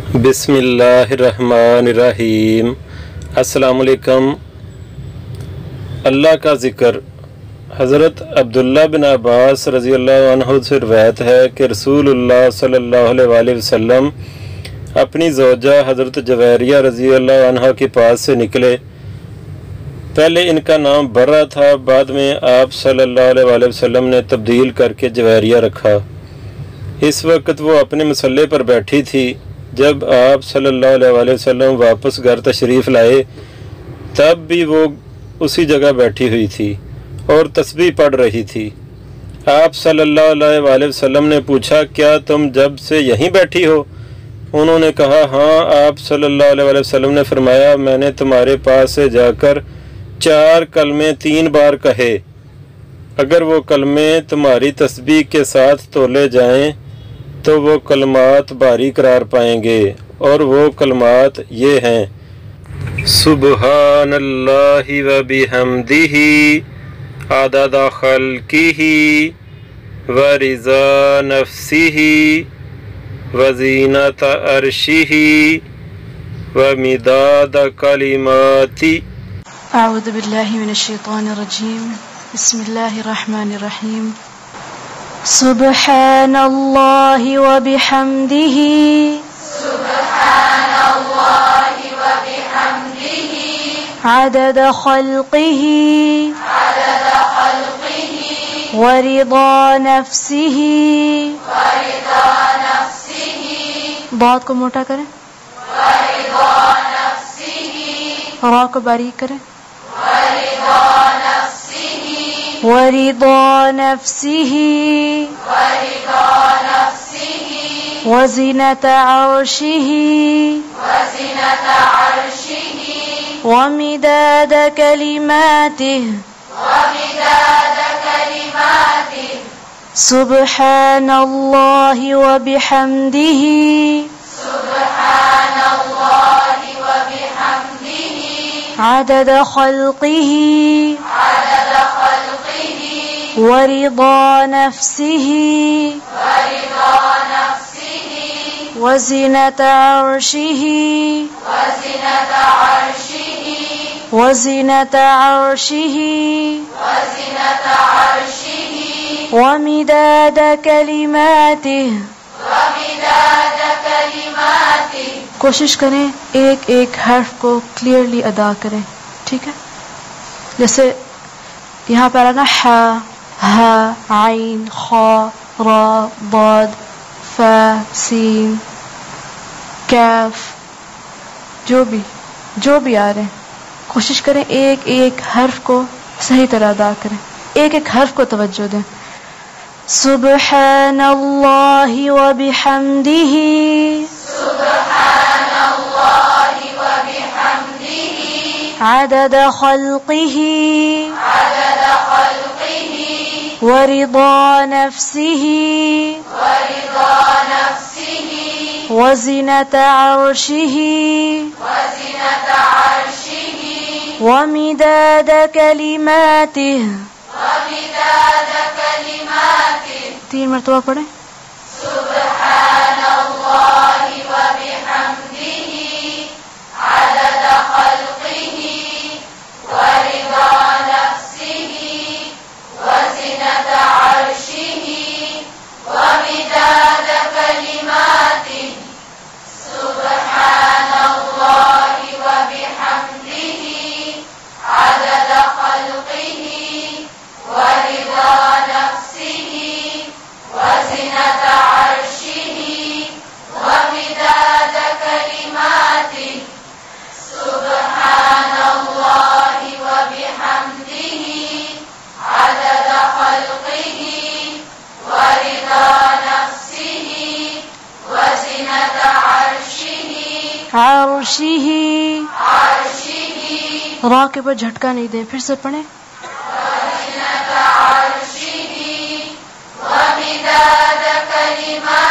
बिस्मिल्लाहिर्रहमानिर्रहीम। अस्सलामुअलैकुम। अल्लाह का ज़िक्र। हज़रत अब्दुल्ला बिन अब्बास रज़ी अल्लाह अन्हु से रिवायत है कि रसूलुल्लाह सल्लल्लाहु अलैहि वसल्लम अपनी ज़ौजा हज़रत जवेरिया रज़ी अल्लाह अन्हा के पास से निकले। पहले इनका नाम बर्रा था, बाद में आप सल्लल्लाहु अलैहि वसल्लम ने तब्दील करके जवेरिया रखा। इस वक्त वो अपने मसल्ले पर बैठी थी। जब आप सल्लल्लाहु अलैहि वसल्लम वापस घर तशरीफ़ लाए तब भी वो उसी जगह बैठी हुई थी और तस्बीह पढ़ रही थी। आप सल्लल्लाहु अलैहि वसल्लम ने पूछा, क्या तुम जब से यहीं बैठी हो? उन्होंने कहा, हाँ। आप सल्लल्लाहु अलैहि वसल्लम ने फरमाया, मैंने तुम्हारे पास से जाकर 4 कलमे 3 बार कहे। अगर वो कलमे तुम्हारी तस्बीह के साथ तोले जाएं तो वो कलमात भारी करार पाएंगे, और वो कलमात ये हैं: सुबहानल्लाहि व बिहम्दिही अदद खल्किही व रिज़ा नफ्सिही व ज़ीनत अर्शिही व मिदाद कलिमाती। अऊज़ु बिल्लाहि मिनश शैतानिर रजीम। बिस्मिल्लाहिर रहमानिर रहीम। सुब्हानल्लाहि व बिहम्दिही सुब्हानल्लाहि व बिहम्दिही अदद खल्किही व रिज़ा नफ्सिही बहुत को मोटा करें, रा को बारीक करें। वरिदा नफ्सिही वज़ीनत अर्शिही वमिदाद कलिमातिही सुब्हानल्लाहि व बिहम्दिही अदद खल्किही वरिदा नफ्सिही वज़ीनत अर्शिही वमिदाद कलिमातिही। कोशिश करें एक एक हर्फ को क्लियरली अदा करें, ठीक है? जैसे यहाँ पर ना हा, हा, आइन, खा, रा, दाद, फा, सीन, कैफ, जो भी आ रहे हैं, कोशिश करें एक एक हर्फ को सही तरह अदा करें, एक एक हर्फ को तवज्जो दें। सुब्हानल्लाहि व बिहम्दिही अदद खल्किही व रिज़ा नफ्सिही व ज़ीनत अर्शिही व मिदाद कलिमातिही। 3 मरतबा पढ़ें। सुब्हानल्लाहि व बिहम्दिही अदद खल्किही व रिज़ा नफ्सिही व ज़ीनत अर्शिही व मिदाद कलिमातिही। सुब्हानल्लाहि व बिहम्दिही अदद खल्किही व रिज़ा नफ्सिही व ज़ीनत अर्शिही व मिदाद कलिमातिही। सुब्हानल्लाहि व बिहम्दिही अदद खल्किही व रिज़ा नफ्सिही व ज़ीनत अर्शिही। रा के ऊपर झटका नहीं दे, फिर से पढ़ें। ज़ीनत अर्शिही व मिदाद कलिमातिही।